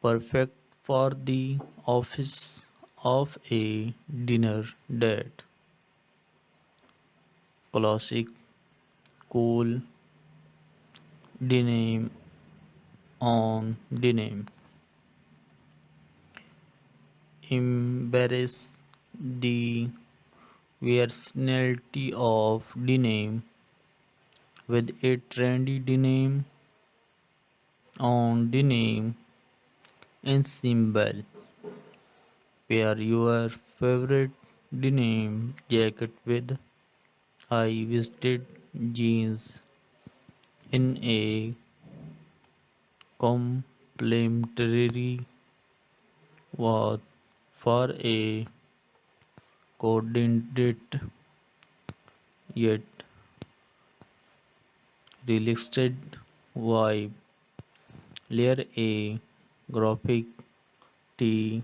perfect for the office of a dinner date. Classic, cool, denim on denim. Embrace the versatility of denim with a trendy denim on denim ensemble. Pair your favorite denim jacket with high-waisted jeans in a complementary wash for a coordinated yet relaxed vibe. Layer a graphic tee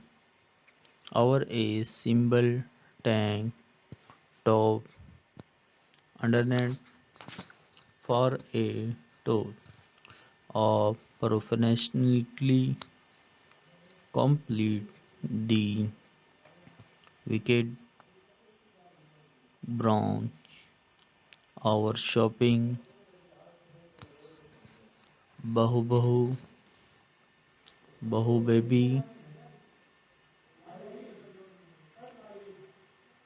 over a simple tank top underneath for a tour of professionally complete the wicked brown. Our shopping Bahu Bahu Bahu Baby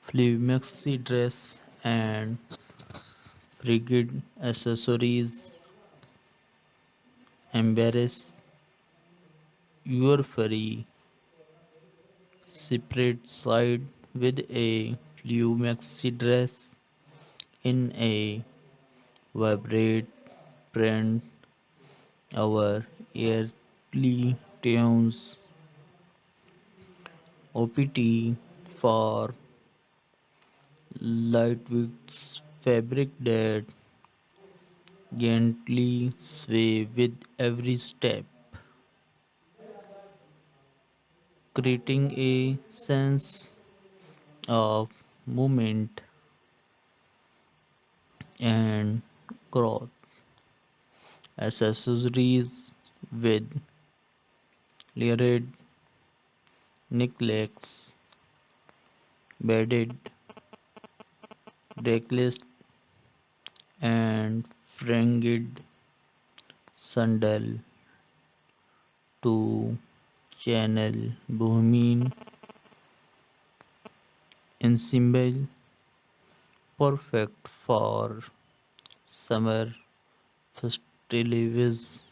Flea Maxi dress and frigid accessories embrace your furry separate side with a Flea Maxi dress in a vibrant print. Our early tunes OPT for lightweight fabric that gently sway with every step, creating a sense of movement and growth. Accessories with layered necklace, beaded necklace, and fringed sandal to channel bohemian ensemble, perfect for summer festivities,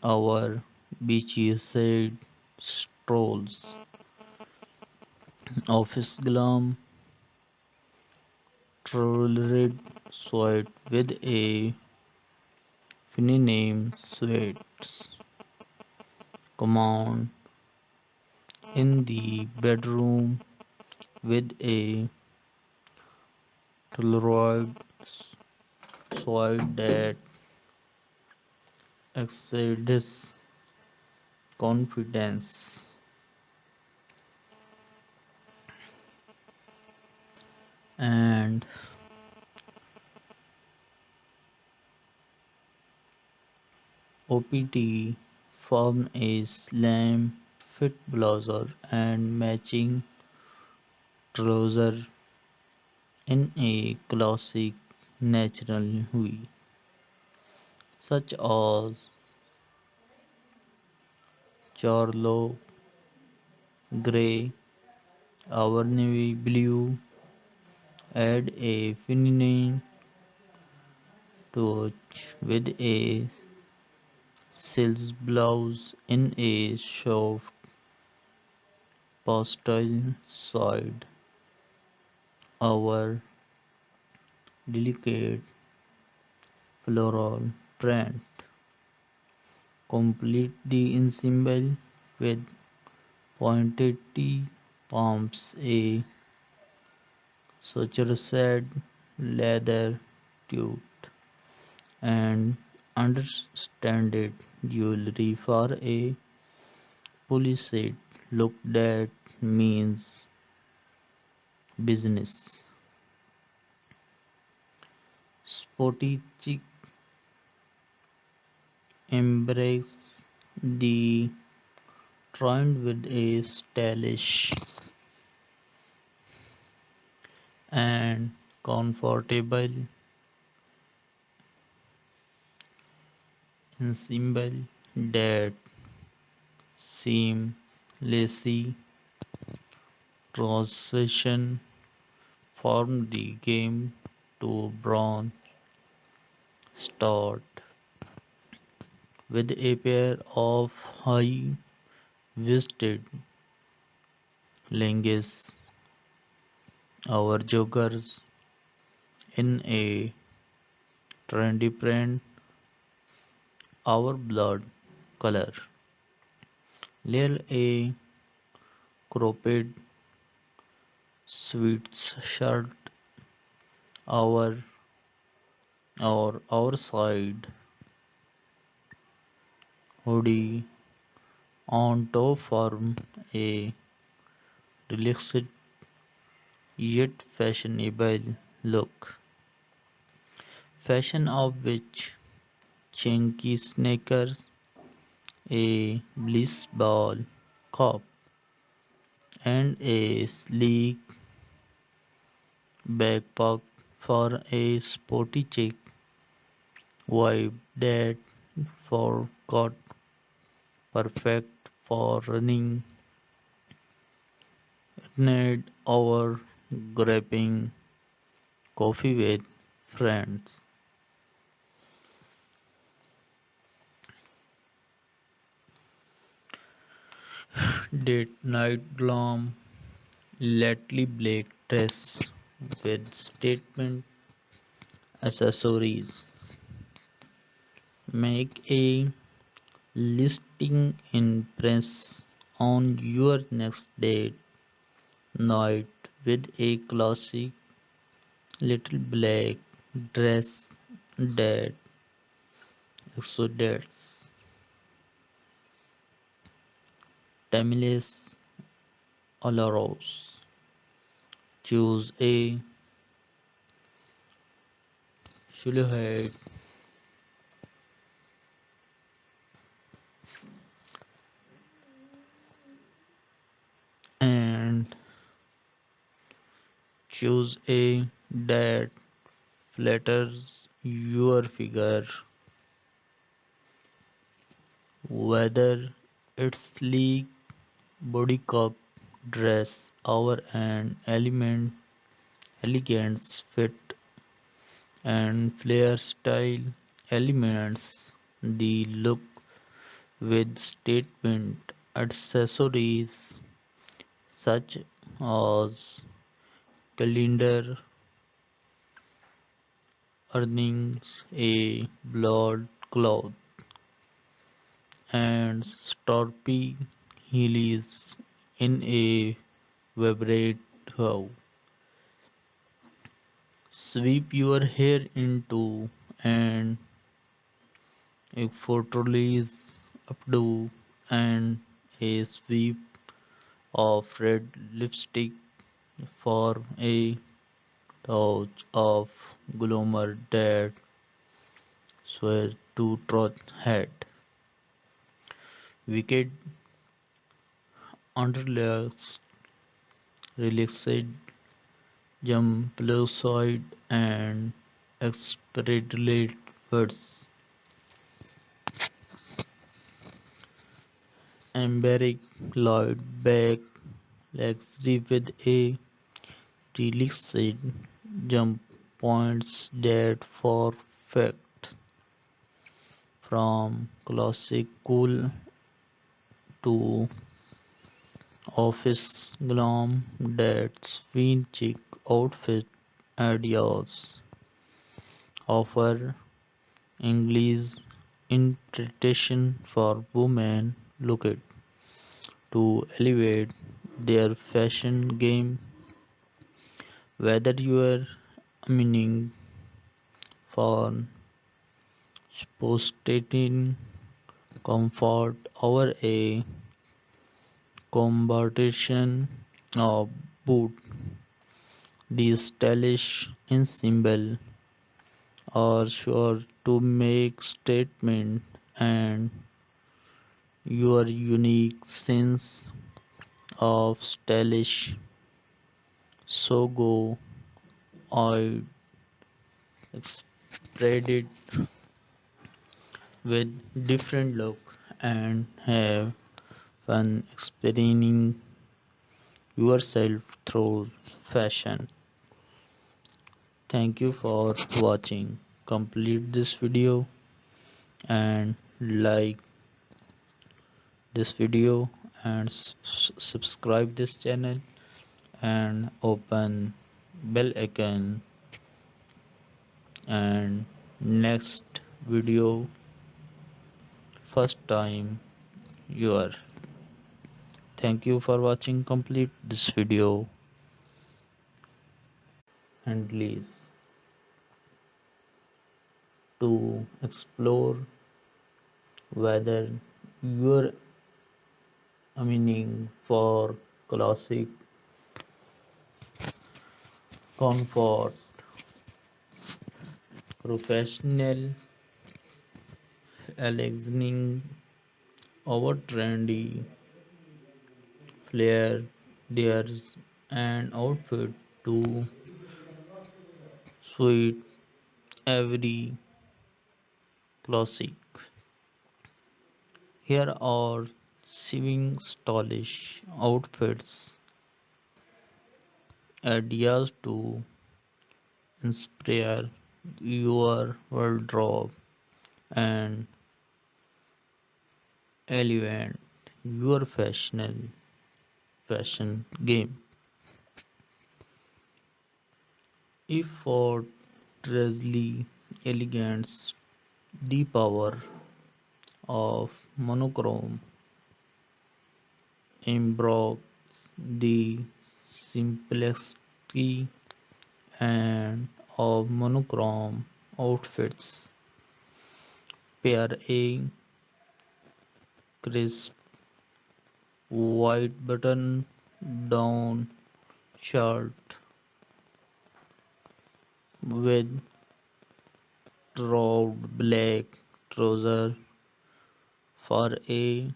our beachside strolls, office glam, tailored suit with a feminine sweats, command in the bedroom with a tailored suit that exceeds confidence. And OPT form a slim fit blazer and matching trouser in a classic natural hue, such as charlotte gray or navy blue. Add a feminine touch with a silk blouse in a soft pastel shade. Our delicate floral print complete the ensemble with pointed T palms, a sutured leather tube, and understated jewelry for a polished look that means business. Sporty chic embrace the Trimmed with a stylish and comfortable ensemble that seamlessly transition from the game to bronze start with a pair of high waisted leggings. Our joggers in a trendy print, our blood color. Layer a cropped sweatshirt our our side hoodie on top form a relaxed yet fashionable look. Fashion of which chunky sneakers, a bliss ball cap, and a sleek backpack for a sporty chic vibe that forgot perfect for running need or grabbing coffee with friends. Date night glam, lately black dress with statement accessories. Make a listing impress on your next date night with a classic little black dress that exudes timeless allures. Choose a silhouette and choose a that flatters your figure, whether it's sleek body cup dress or an elegance fit and flare style elements the look with statement accessories such as calendar earnings a blood cloth and storpy heelys in a vibrate how sweep your hair into and effortless updo and a sweep of red lipstick for a touch of glamour that swear to truth head. Wicked underlayers relaxed jump side and expedite words. Embarrass Lloyd back luxury with a relaxed jump points that perfect from classic cool to office glam that swing chic outfit ideas offer English interpretation for women looking to elevate their fashion game, whether you are aiming for spontaneous comfort or a combination of both. These stylish ensemble are sure to make statement and your unique sense of stylish. So go I spread it with different look and have fun experiencing yourself through fashion. Thank you for watching. Complete this video and like this video and subscribe this channel and open bell icon and next video first time you are. Thank you for watching complete this video and please to explore whether your meaning for classic comfort professional elegance over trendy flair dares and outfit to suit every classic. Here are seven stylish outfits ideas to inspire your wardrobe and elevate your fashion game. Effortlessly elegance, the power of monochrome embroids the simplicity and of monochrome outfits. Pair a crisp white button down shirt with round black trouser for a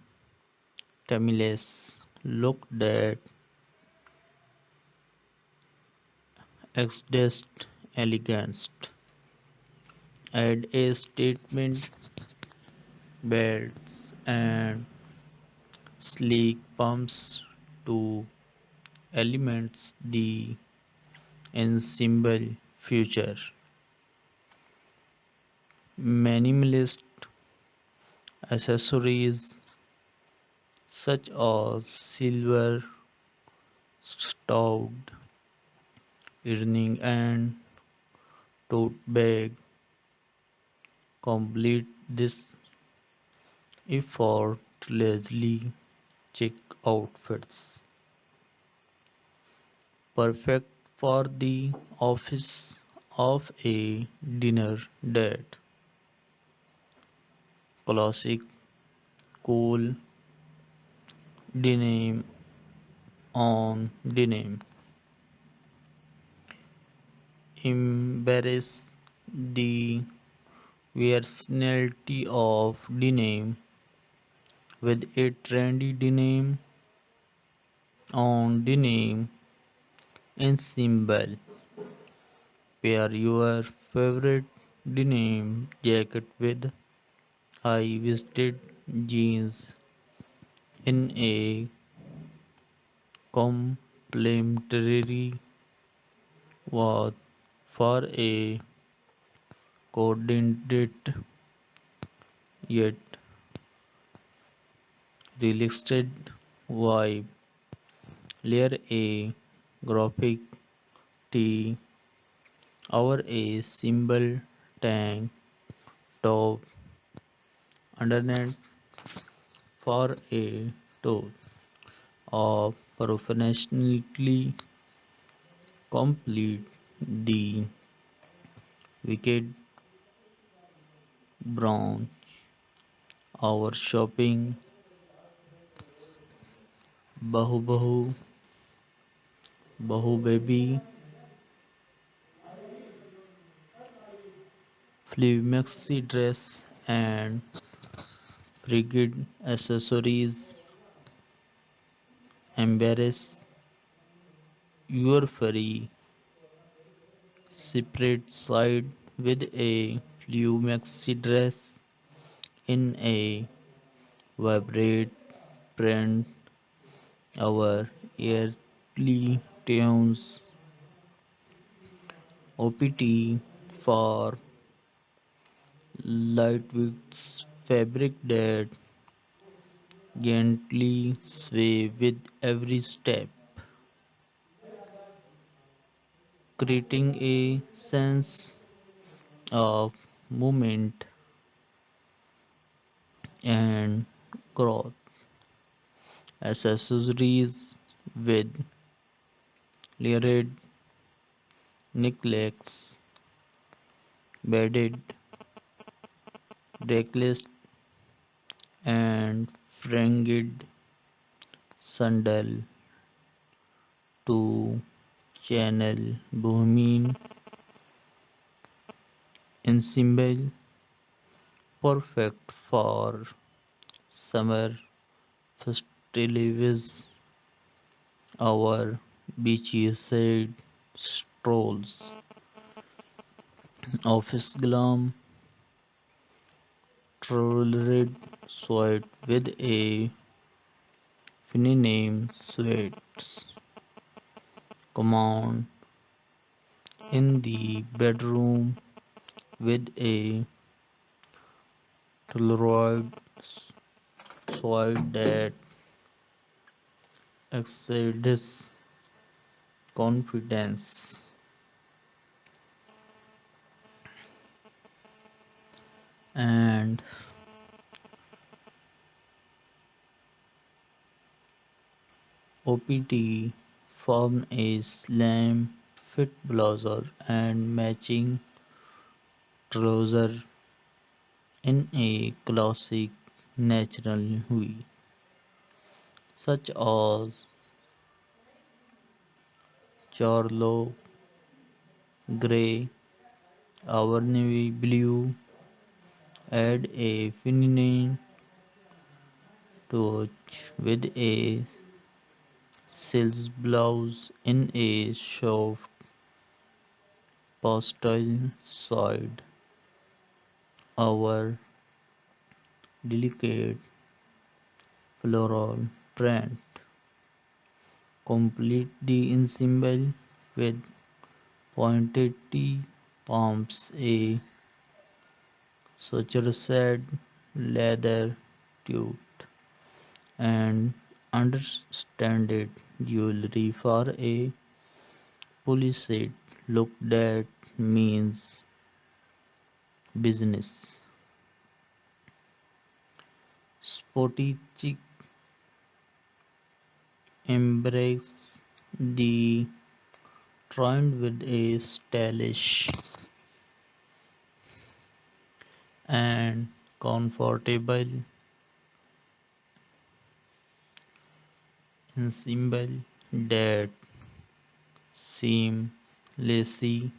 timeless look that exudes elegance. Add a statement belts and sleek pumps to elements the ensemble future. Minimalist accessories such as silver stout earring and tote bag complete this effortlessly chic outfits. Perfect for the office of a dinner date. Classic cool denim on denim. Embrace the versatility of denim with a trendy denim on denim ensemble. Pair your favorite denim jacket with high-waisted jeans in a complementary wash for a coordinated yet relaxed vibe. Layer a graphic tee over a simple tank top underneath for a toe of professionally complete the wicked brown. Our shopping Bahu Bahu Bahu Baby Flea Maxi dress and rigid accessories embrace your furry separate side with a blue maxi dress in a vibrant print. Our early tunes OPT for lightweight fabric that gently sway with every step, creating a sense of movement and growth. Accessories with layered necklace, beaded necklace, and fringed sandal to channel bohemian ensemble, perfect for summer festivities, our beachside strolls, office glam, tailored suite with a feminine sweats, command in the bedroom with a tailored suite that exceeds confidence. And OPT form a slim fit blazer and matching trouser in a classic natural hue, such as charlotte gray or navy blue, add a feminine touch with a silk blouse in a soft pastel shade. Our delicate floral print complete the ensemble with pointed palms, a sutured leather tute, and understated jewelry for a polished look that means business. Sporty chic embrace the trend with a stylish and comfortable ensemble that seamlessly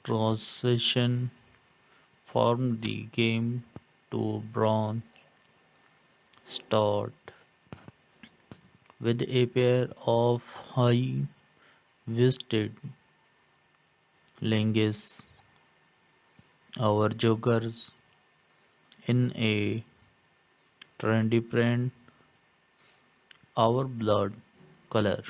transition from the game to bronze start with a pair of high waisted leggings. Our joggers in a trendy print, our blood color.